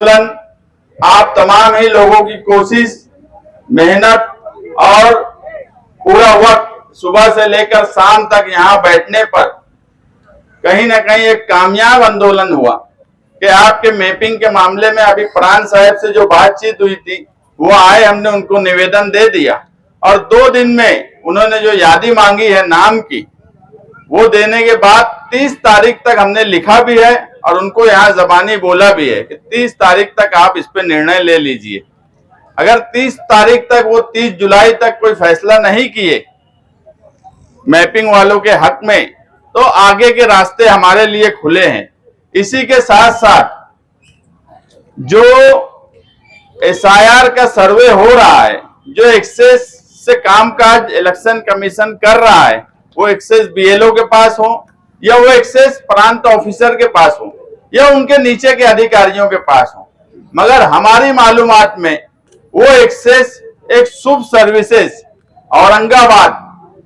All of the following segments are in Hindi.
आप तमाम ही लोगों की कोशिश, मेहनत और पूरा वक्त सुबह से लेकर शाम तक यहाँ बैठने पर कहीं ना कहीं एक कामयाब आंदोलन हुआ कि आपके मैपिंग के मामले में अभी प्राण साहब से जो बातचीत हुई थी वो आए, हमने उनको निवेदन दे दिया और 2 दिन में उन्होंने जो यादी मांगी है नाम की वो देने के बाद 30 तारीख तक हमने लिखा भी है और उनको यहाँ जबानी बोला भी है कि 30 तारीख तक आप इस पे निर्णय ले लीजिए। अगर 30 तारीख तक वो 30 जुलाई तक कोई फैसला नहीं किए मैपिंग वालों के हक में तो आगे के रास्ते हमारे लिए खुले हैं। इसी के साथ साथ जो एसआईआर का सर्वे हो रहा है, जो एक्सेस से कामकाज इलेक्शन कमीशन कर रहा है, वो एक्सेस बीएलओ के पास हो या वो एक्सेस प्रांत ऑफिसर के पास हो या उनके नीचे के अधिकारियों के पास हो, मगर हमारी मालूमात में वो एक्सेस एक शुभ सर्विसेज औरंगाबाद,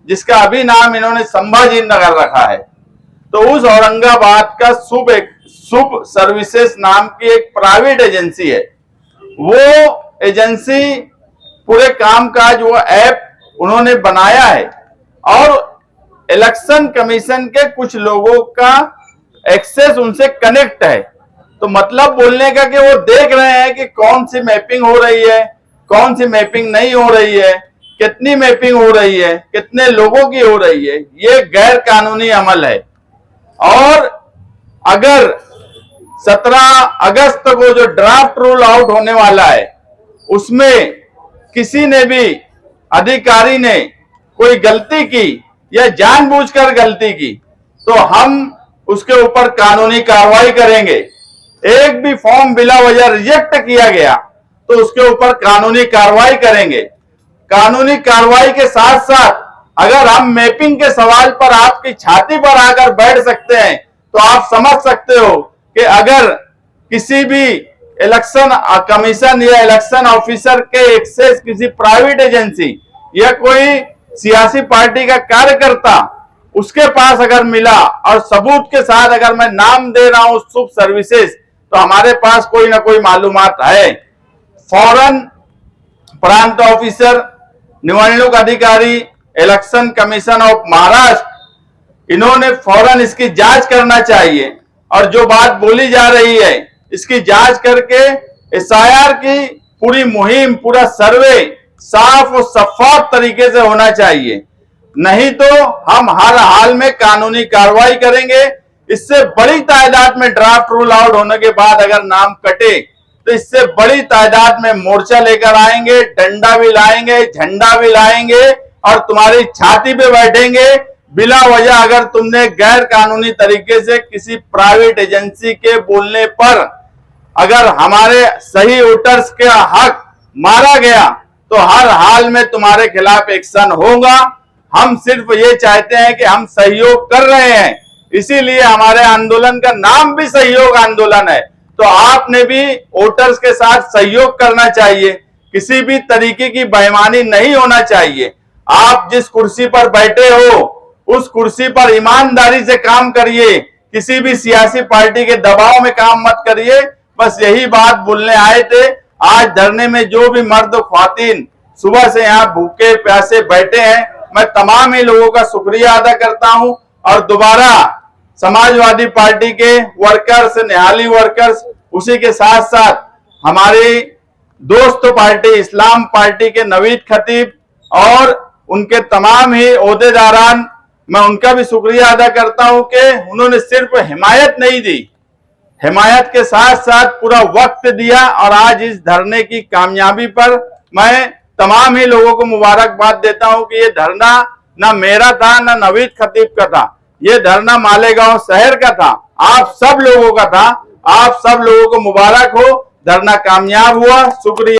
जिसका अभी नाम इन्होंने संभाजी नगर रखा है, तो उस औरंगाबाद का शुभ सर्विसेज नाम की एक प्राइवेट एजेंसी है। वो एजेंसी पूरे कामकाज, वो ऐप उन्होंने बनाया है और इलेक्शन कमीशन के कुछ लोगों का एक्सेस उनसे कनेक्ट है। तो मतलब बोलने का कि वो देख रहे हैं कि कौन सी मैपिंग हो रही है, कौन सी मैपिंग नहीं हो रही है, कितनी मैपिंग हो रही है, कितने लोगों की हो रही है। ये गैर कानूनी अमल है और अगर 17 अगस्त को जो ड्राफ्ट रूल आउट होने वाला है उसमें किसी ने भी अधिकारी ने कोई गलती की या जानबूझकर गलती की तो हम उसके ऊपर कानूनी कार्रवाई करेंगे। एक भी फॉर्म बिला वजह रिजेक्ट किया गया तो उसके ऊपर कानूनी कार्रवाई करेंगे। कानूनी कार्रवाई के साथ साथ अगर हम मैपिंग के सवाल पर आपकी छाती पर आकर बैठ सकते हैं तो आप समझ सकते हो कि अगर किसी भी इलेक्शन कमीशन या इलेक्शन ऑफिसर के एक्सेस किसी प्राइवेट एजेंसी या कोई सियासी पार्टी का कार्यकर्ता उसके पास अगर मिला और सबूत के साथ अगर मैं नाम दे रहा हूं शुभ सर्विसेज, तो हमारे पास कोई ना कोई मालूमात है। फौरन प्रांत ऑफिसर, निवडणूक अधिकारी, इलेक्शन कमीशन ऑफ महाराष्ट्र, इन्होंने फौरन इसकी जांच करना चाहिए और जो बात बोली जा रही है इसकी जांच करके एसआईआर की पूरी मुहिम, पूरा सर्वे साफ और शफाफ तरीके से होना चाहिए। नहीं तो हम हर हाल में कानूनी कार्रवाई करेंगे। इससे बड़ी तादाद में ड्राफ्ट रूल आउट होने के बाद अगर नाम कटे तो इससे बड़ी तादाद में मोर्चा लेकर आएंगे, डंडा भी लाएंगे, झंडा भी लाएंगे और तुम्हारी छाती पे बैठेंगे बिला वजह अगर तुमने गैर कानूनी तरीके से किसी प्राइवेट एजेंसी के बोलने पर अगर हमारे सही वोटर्स का हक मारा गया तो हर हाल में तुम्हारे खिलाफ एक्शन होगा। हम सिर्फ ये चाहते हैं कि हम सहयोग कर रहे हैं, इसीलिए हमारे आंदोलन का नाम भी सहयोग आंदोलन है। तो आपने भी वोटर्स के साथ सहयोग करना चाहिए, किसी भी तरीके की बेईमानी नहीं होना चाहिए। आप जिस कुर्सी पर बैठे हो उस कुर्सी पर ईमानदारी से काम करिए, किसी भी सियासी पार्टी के दबाव में काम मत करिए। बस यही बात बोलने आए थे। आज धरने में जो भी मर्द ख्वातीन सुबह से यहाँ भूखे प्यासे बैठे हैं, मैं तमाम ही लोगों का शुक्रिया अदा करता हूं और दोबारा समाजवादी पार्टी के वर्कर्स, निहाली वर्कर्स, उसी के साथ साथ हमारी दोस्त पार्टी इस्लाम पार्टी के नवीद खतीब और उनके तमाम ही ओहदेदारान, मैं उनका भी शुक्रिया अदा करता हूं कि उन्होंने सिर्फ हिमायत नहीं दी, हिमायत के साथ साथ पूरा वक्त दिया और आज इस धरने की कामयाबी पर मैं तमाम ही लोगों को मुबारकबाद देता हूं कि ये धरना ना मेरा था ना नवीद खतीब का था, ये धरना मालेगांव शहर का था, आप सब लोगों का था। आप सब लोगों को मुबारक हो, धरना कामयाब हुआ। शुक्रिया।